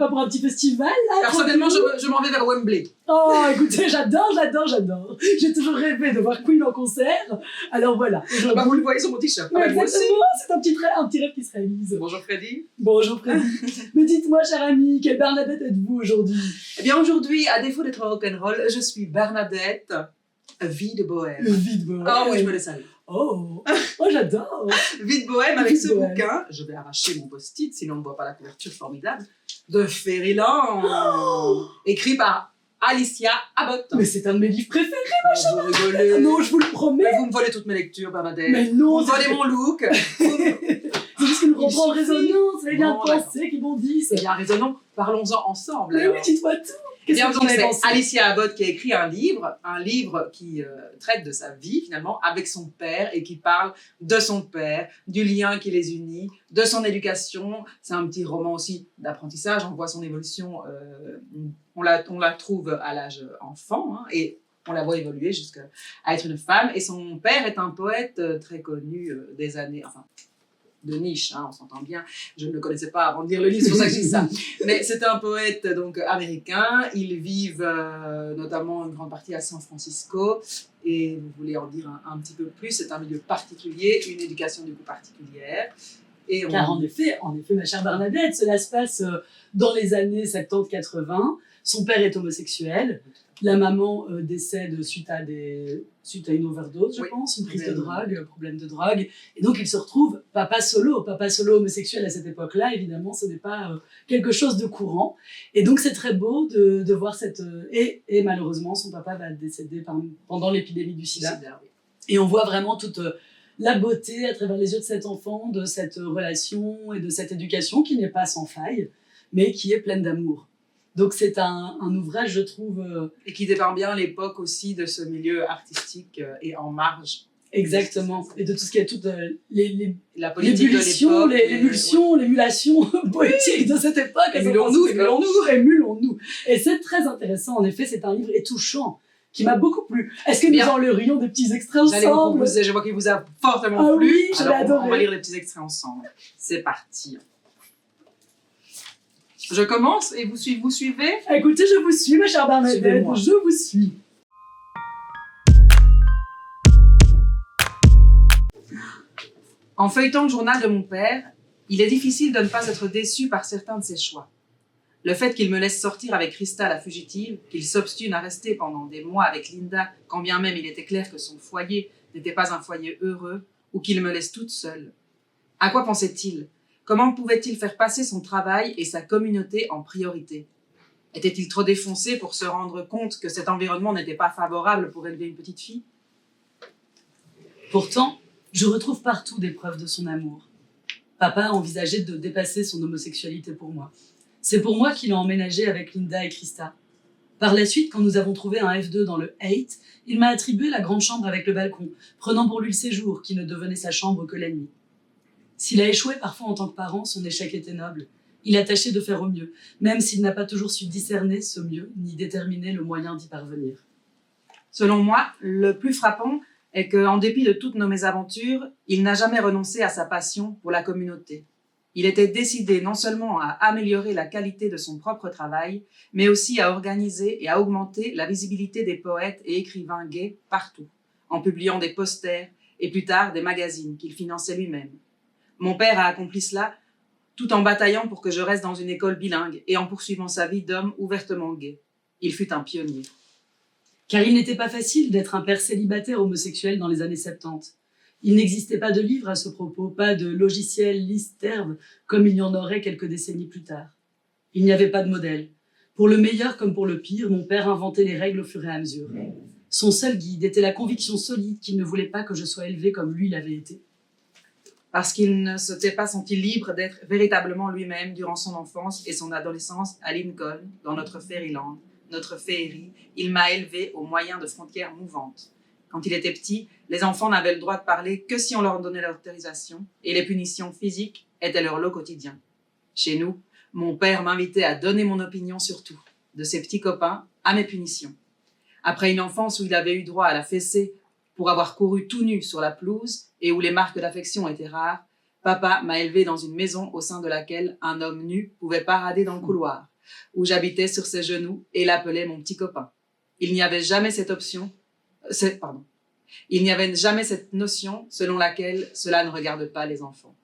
pas pour un petit festival, là? Personnellement, je m'en vais vers Wembley. Oh, écoutez, j'adore. J'ai toujours rêvé de voir Queen en concert. Alors voilà. Bah, vous le voyez sur mon t-shirt. Ouais, Ah, bah, moi aussi. exactement, c'est un petit rêve qui se réalise. Bonjour Freddy. Bonjour Freddy. Mais dites-moi, cher ami, quelle Bernadette êtes-vous aujourd'hui? Eh bien aujourd'hui, à défaut d'être rock'n'roll, je suis Bernadette, vie de bohème. Vie de bohème. Oh oui, je me laisse aller. Oh, j'adore. Vie de bohème avec Vie de ce bohème. bouquin, je vais arracher mon post-it, sinon on ne voit pas la couverture formidable, de Fairyland, écrit par Alicia Abbott. Mais c'est un de mes livres préférés. Vous rigolez. Non, je vous le promets. Mais vous me volez toutes mes lectures, Bernadette. Mais non, Vous me volez mon look. c'est juste que nous rentrons en suffit. résonance, les liens Bon, de pensée qui bondissent. Eh bien, raisonnons, parlons-en ensemble. Mais alors. oui, dites-moi tout. Qu'est-ce Bien, que vous donc en avez c'est pensé? Alicia Abbott qui a écrit un livre qui traite de sa vie finalement avec son père et qui parle de son père, du lien qui les unit, de son éducation. C'est un petit roman aussi d'apprentissage, on voit son évolution, on la trouve à l'âge enfant hein, et on la voit évoluer jusqu'à être une femme. Et son père est un poète très connu des années, enfin de niche, hein, on s'entend bien. Je ne le connaissais pas avant de lire le livre, c'est pour ça que je dis ça. Mais c'est un poète donc américain. Ils vivent notamment une grande partie à San Francisco. Et vous voulez en dire un petit peu plus, c'est un milieu particulier, une éducation du coup particulière. Et Car en effet, ma chère Bernadette, cela se passe dans les années 70-80. Son père est homosexuel. La maman décède suite à une overdose, je pense, une prise de drogue, problème de drogue. Et donc, il se retrouve papa solo homosexuel à cette époque-là. Évidemment, ce n'est pas quelque chose de courant. Et donc, c'est très beau de voir cette... Et malheureusement, son papa va décéder pendant l'épidémie du sida. Et on voit vraiment toute la beauté à travers les yeux de cet enfant, de cette relation et de cette éducation qui n'est pas sans faille, mais qui est pleine d'amour. Donc c'est un ouvrage, je trouve... Et qui dépeint bien l'époque aussi de ce milieu artistique et en marge. Exactement. Et de tout ce qui est toute la politique de l'époque. L'émulation poétique de cette époque. Émulons-nous. Et c'est très intéressant. En effet, c'est un livre touchant qui m'a beaucoup plu. Est-ce que nous enlèverions des petits extraits ensemble? Je vois qu'il vous a fortement plu. Oui, j'avais adoré. On va lire les petits extraits ensemble. C'est parti. Je commence et vous suivez? Écoutez, je vous suis, ma chère Bernadette. Je vous suis. En feuilletant le journal de mon père, il est difficile de ne pas être déçu par certains de ses choix. Le fait qu'il me laisse sortir avec Christa la fugitive, qu'il s'obstine à rester pendant des mois avec Linda, quand bien même il était clair que son foyer n'était pas un foyer heureux, ou qu'il me laisse toute seule. À quoi pensait-il? Comment pouvait-il faire passer son travail et sa communauté en priorité? Était-il trop défoncé pour se rendre compte que cet environnement n'était pas favorable pour élever une petite fille? Pourtant, je retrouve partout des preuves de son amour. Papa a envisagé de dépasser son homosexualité pour moi. C'est pour moi qu'il a emménagé avec Linda et Christa. Par la suite, quand nous avons trouvé un F2 dans le 8, il m'a attribué la grande chambre avec le balcon, prenant pour lui le séjour qui ne devenait sa chambre que la nuit. S'il a échoué parfois en tant que parent, son échec était noble. Il a tâché de faire au mieux, même s'il n'a pas toujours su discerner ce mieux, ni déterminer le moyen d'y parvenir. Selon moi, le plus frappant est qu'en dépit de toutes nos mésaventures, il n'a jamais renoncé à sa passion pour la communauté. Il était décidé non seulement à améliorer la qualité de son propre travail, mais aussi à organiser et à augmenter la visibilité des poètes et écrivains gays partout, en publiant des posters et plus tard des magazines qu'il finançait lui-même. Mon père a accompli cela tout en bataillant pour que je reste dans une école bilingue et en poursuivant sa vie d'homme ouvertement gay. Il fut un pionnier. Car il n'était pas facile d'être un père célibataire homosexuel dans les années 70. Il n'existait pas de livre à ce propos, pas de logiciel Listerve comme il y en aurait quelques décennies plus tard. Il n'y avait pas de modèle. Pour le meilleur comme pour le pire, mon père inventait les règles au fur et à mesure. Son seul guide était la conviction solide qu'il ne voulait pas que je sois élevée comme lui l'avait été. Parce qu'il ne s'était pas senti libre d'être véritablement lui-même durant son enfance et son adolescence à Lincoln, dans notre Fairyland, notre féerie, il m'a élevé au moyen de frontières mouvantes. Quand il était petit, les enfants n'avaient le droit de parler que si on leur donnait l'autorisation et les punitions physiques étaient leur lot quotidien. Chez nous, mon père m'invitait à donner mon opinion sur tout, de ses petits copains à mes punitions. Après une enfance où il avait eu droit à la fessée pour avoir couru tout nu sur la pelouse et où les marques d'affection étaient rares, papa m'a élevé dans une maison au sein de laquelle un homme nu pouvait parader dans le couloir, où j'habitais sur ses genoux et l'appelais mon petit copain. Il n'y avait jamais cette Il n'y avait jamais cette notion selon laquelle cela ne regarde pas les enfants.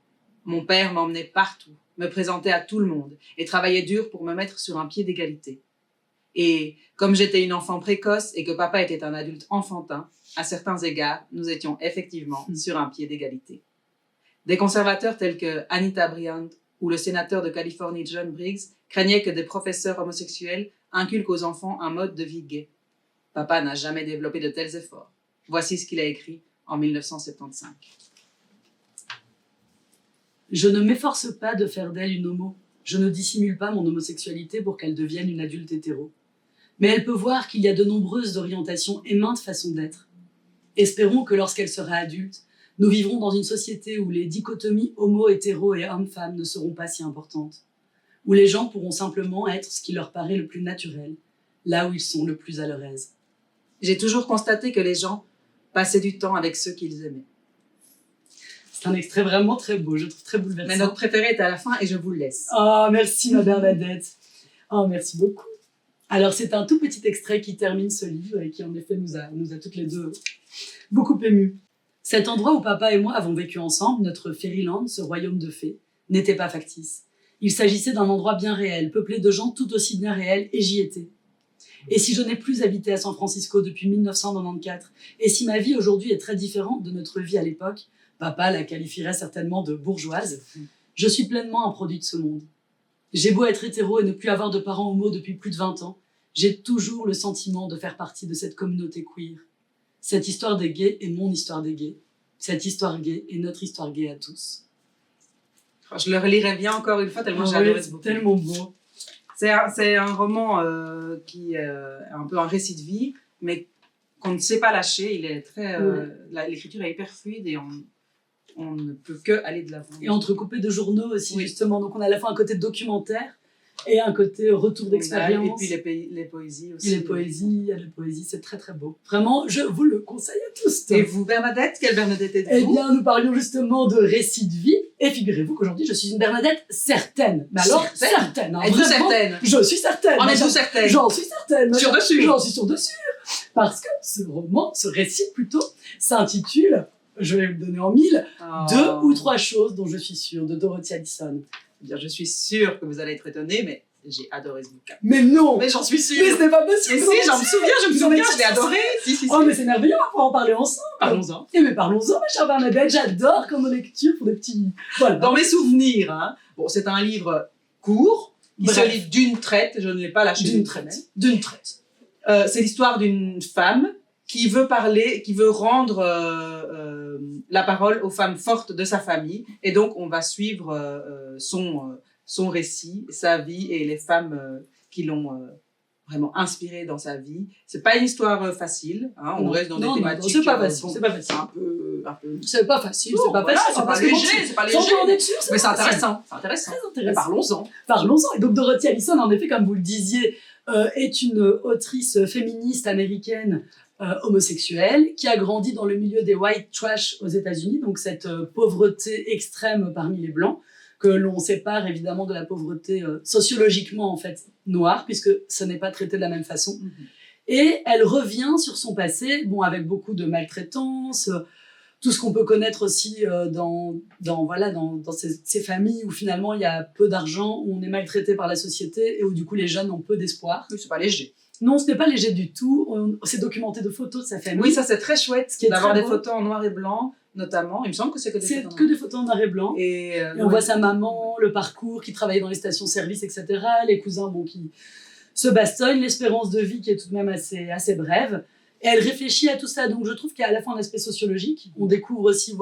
Mon père m'emmenait partout, me présentait à tout le monde et travaillait dur pour me mettre sur un pied d'égalité. Et comme j'étais une enfant précoce et que papa était un adulte enfantin, à certains égards, nous étions effectivement sur un pied d'égalité. Des conservateurs tels que Anita Bryant ou le sénateur de Californie John Briggs craignaient que des professeurs homosexuels inculquent aux enfants un mode de vie gay. Papa n'a jamais développé de tels efforts. Voici ce qu'il a écrit en 1975. Je ne m'efforce pas de faire d'elle une homo. Je ne dissimule pas mon homosexualité pour qu'elle devienne une adulte hétéro. Mais elle peut voir qu'il y a de nombreuses orientations et maintes façons d'être. Espérons que lorsqu'elle sera adulte, nous vivrons dans une société où les dichotomies homo-hétéro et homme-femme ne seront pas si importantes, où les gens pourront simplement être ce qui leur paraît le plus naturel, là où ils sont le plus à leur aise. J'ai toujours constaté que les gens passaient du temps avec ceux qu'ils aimaient. C'est un extrait vraiment très beau, je trouve très bouleversant. Mais notre préféré est à la fin et je vous le laisse. Oh, merci ma Bernadette. Oh, merci beaucoup. Alors, c'est un tout petit extrait qui termine ce livre et qui, en effet, nous a toutes les deux beaucoup émus. Cet endroit où papa et moi avons vécu ensemble, notre Fairyland, ce royaume de fées, n'était pas factice. Il s'agissait d'un endroit bien réel, peuplé de gens tout aussi bien réels, et j'y étais. Et si je n'ai plus habité à San Francisco depuis 1994, et si ma vie aujourd'hui est très différente de notre vie à l'époque, papa la qualifierait certainement de bourgeoise, je suis pleinement un produit de ce monde. J'ai beau être hétéro et ne plus avoir de parents homo depuis plus de 20 ans, j'ai toujours le sentiment de faire partie de cette communauté queer. Cette histoire des gays est mon histoire des gays. Cette histoire gay est notre histoire gay à tous. Je le relirai bien encore une fois, tellement j'ai adoré ce bouquin. C'est tellement beau. C'est un roman qui est un peu un récit de vie, mais qu'on ne sait pas lâcher. Il est très, l'écriture est hyper fluide et on ne peut que aller de l'avant. Et entrecoupé de journaux aussi, justement. Donc on a à la fois un côté documentaire et un côté retour d'expérience. Et puis les poésies aussi. Et les poésies, c'est très très beau. Vraiment, je vous le conseille à tous. Et vous, Bernadette, quelle Bernadette êtes-vous? Eh bien, nous parlions justement de récits de vie. Et figurez-vous qu'aujourd'hui, je suis une Bernadette certaine. Mais alors, certaine. Êtes-vous certaine? Je suis certaine. En êtes-vous certaine? J'en suis certaine. Sûre dessus? J'en suis sûre dessus. Parce que ce roman, ce récit plutôt, s'intitule, je vais vous le donner en mille, 2 ou 3 choses dont je suis sûre, de Dorothy Allison. Je suis sûre que vous allez être étonnée, mais j'ai adoré ce bouquin. Mais non! Mais j'en suis sûre! Mais ce n'est pas possible! Mais si, je me souviens, je l'ai adoré! Si. Oh, mais c'est merveilleux, on va en parler ensemble! Parlons-en! Eh mais parlons-en, ma chère Bernadette, j'adore quand nos lectures font des petits... Voilà. Dans mes souvenirs, hein, bon, c'est un livre court, qui se lit d'une traite, je ne l'ai pas lâché d'une traite. D'une traite. C'est l'histoire d'une femme qui veut parler, qui veut rendre la parole aux femmes fortes de sa famille, et donc on va suivre son récit, sa vie et les femmes qui l'ont vraiment inspiré dans sa vie. C'est pas une histoire facile, hein, on reste dans des thématiques. C'est pas facile, c'est pas facile. Un peu. C'est pas facile, Non, c'est pas voilà, facile. c'est pas léger, c'est pas léger. Mais c'est intéressant. C'est intéressant. Très intéressant. Parlons-en. Parlons-en. Et donc Dorothy Allison, en effet, comme vous le disiez, est une autrice féministe américaine homosexuelle qui a grandi dans le milieu des white trash aux États-Unis, donc cette pauvreté extrême parmi les blancs, que l'on sépare évidemment de la pauvreté sociologiquement en fait noire, puisque ce n'est pas traité de la même façon. Et elle revient sur son passé, bon, avec beaucoup de maltraitance, tout ce qu'on peut connaître aussi dans ces familles où finalement il y a peu d'argent, où on est maltraité par la société et où du coup les jeunes ont peu d'espoir. Oui, c'est pas léger. Non, ce n'est pas léger du tout. On s'est documenté de photos de sa famille. Oui, ça c'est très chouette d'avoir des photos en noir et blanc, notamment. Il me semble que c'est que des photos en noir et blanc. Et on voit sa maman, le parcours, qui travaillait dans les stations-service, etc. Les cousins, bon, qui se bastonnent, l'espérance de vie qui est tout de même assez brève. Et elle réfléchit à tout ça. Donc je trouve qu'il y a à la fois un aspect sociologique. On découvre aussi,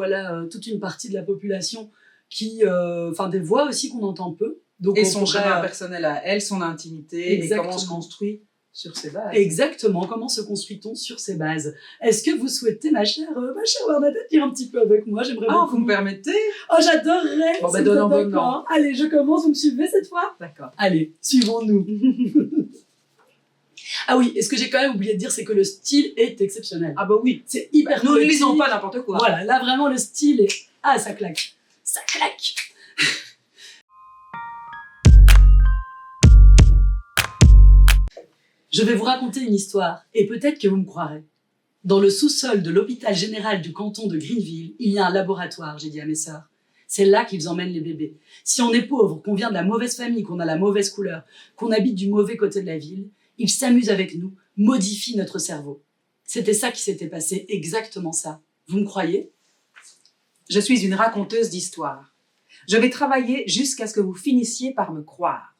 toute une partie de la population qui, des voix aussi qu'on entend peu. Donc, et son chemin personnel à elle, son intimité, exactement. Et comment on se construit sur ses bases. Exactement, comment se construit-on sur ses bases. Est-ce que vous souhaitez, ma chère Bernadette, lire un petit peu avec moi? J'aimerais beaucoup. Vous me permettez? Oh, j'adorerais. Bon, d'accord. Allez, je commence, vous me suivez cette fois? D'accord. Allez, suivons-nous. Ah oui, et ce que j'ai quand même oublié de dire, c'est que le style est exceptionnel. Ah bah oui. C'est hyper Nous ne lisons pas n'importe quoi. Voilà, là vraiment le style est... Ah, ça claque. Ça claque. Je vais vous raconter une histoire, et peut-être que vous me croirez. Dans le sous-sol de l'hôpital général du canton de Greenville, il y a un laboratoire, j'ai dit à mes sœurs. C'est là qu'ils emmènent les bébés. Si on est pauvre, qu'on vient de la mauvaise famille, qu'on a la mauvaise couleur, qu'on habite du mauvais côté de la ville, ils s'amusent avec nous, modifient notre cerveau. C'était ça qui s'était passé, exactement ça. Vous me croyez ? Je suis une raconteuse d'histoire. Je vais travailler jusqu'à ce que vous finissiez par me croire.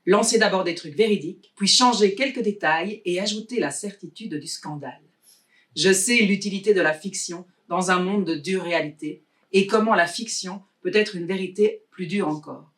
Lancer d'abord des trucs véridiques, puis changer quelques détails et ajouter la certitude du scandale. Je sais l'utilité de la fiction dans un monde de dure réalité et comment la fiction peut être une vérité plus dure encore.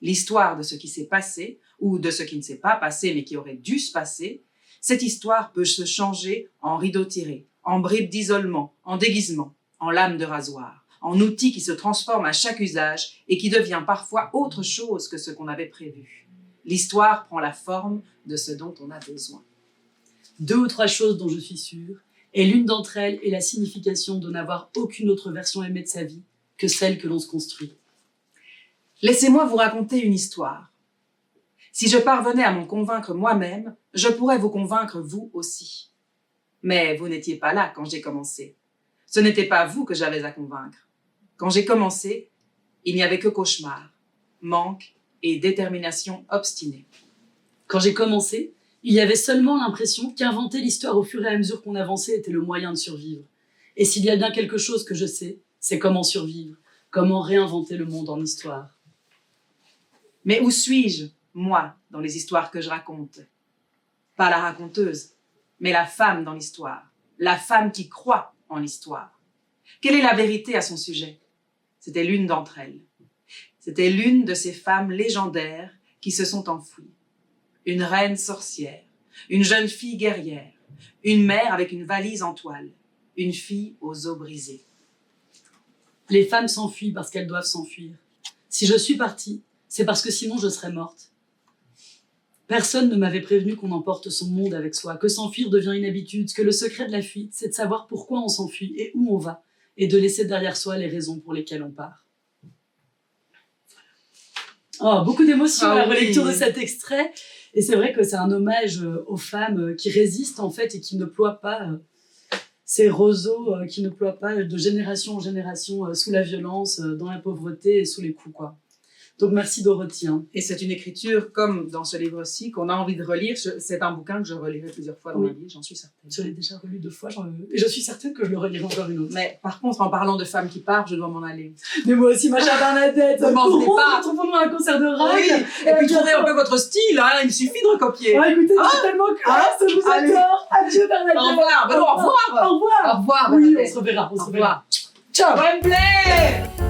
L'histoire de ce qui s'est passé ou de ce qui ne s'est pas passé mais qui aurait dû se passer, cette histoire peut se changer en rideau tiré, en bribes d'isolement, en déguisement, en lame de rasoir, en outil qui se transforme à chaque usage et qui devient parfois autre chose que ce qu'on avait prévu. L'histoire prend la forme de ce dont on a besoin. 2 ou 3 choses dont je suis sûre, et l'une d'entre elles est la signification de n'avoir aucune autre version aimée de sa vie que celle que l'on se construit. Laissez-moi vous raconter une histoire. Si je parvenais à m'en convaincre moi-même, je pourrais vous convaincre vous aussi. Mais vous n'étiez pas là quand j'ai commencé. Ce n'était pas vous que j'avais à convaincre. Quand j'ai commencé, il n'y avait que cauchemar, manque et détermination obstinée. Quand j'ai commencé, il y avait seulement l'impression qu'inventer l'histoire au fur et à mesure qu'on avançait était le moyen de survivre. Et s'il y a bien quelque chose que je sais, c'est comment survivre, comment réinventer le monde en histoire. Mais où suis-je, moi, dans les histoires que je raconte ? Pas la raconteuse, mais la femme dans l'histoire, la femme qui croit en l'histoire. Quelle est la vérité à son sujet ? C'était l'une d'entre elles. C'était l'une de ces femmes légendaires qui se sont enfouies. Une reine sorcière, une jeune fille guerrière, une mère avec une valise en toile, une fille aux os brisés. Les femmes s'enfuient parce qu'elles doivent s'enfuir. Si je suis partie, c'est parce que sinon je serais morte. Personne ne m'avait prévenu qu'on emporte son monde avec soi, que s'enfuir devient une habitude, que le secret de la fuite, c'est de savoir pourquoi on s'enfuit et où on va, et de laisser derrière soi les raisons pour lesquelles on part. Oh, beaucoup d'émotions à la relecture de cet extrait. Et c'est vrai que c'est un hommage aux femmes qui résistent en fait et qui ne ploient pas ces roseaux, qui ne ploient pas de génération en génération sous la violence, dans la pauvreté et sous les coups, quoi. Donc merci Dorothy. Et c'est une écriture, comme dans ce livre-ci, qu'on a envie de relire. C'est un bouquin que je relirai plusieurs fois dans ma vie, j'en suis certaine. Je l'ai déjà relu 2 fois, et je suis certaine que je le relirai encore une autre. Mais par contre, en parlant de femmes qui partent, je dois m'en aller. Mais moi aussi, ma chère Bernadette, ne m'en venez pas. Retrouvons-nous à un concert de rock. Oui, et puis trouvez un peu votre style, hein, il me suffit de recopier. Ah, écoutez, c'est tellement classe, je vous allez. adore. Adieu Bernadette. Au revoir, au revoir. Au revoir. Au revoir, Oui, Bernadette. on se reverra, Au revoir. Ciao. Wembley.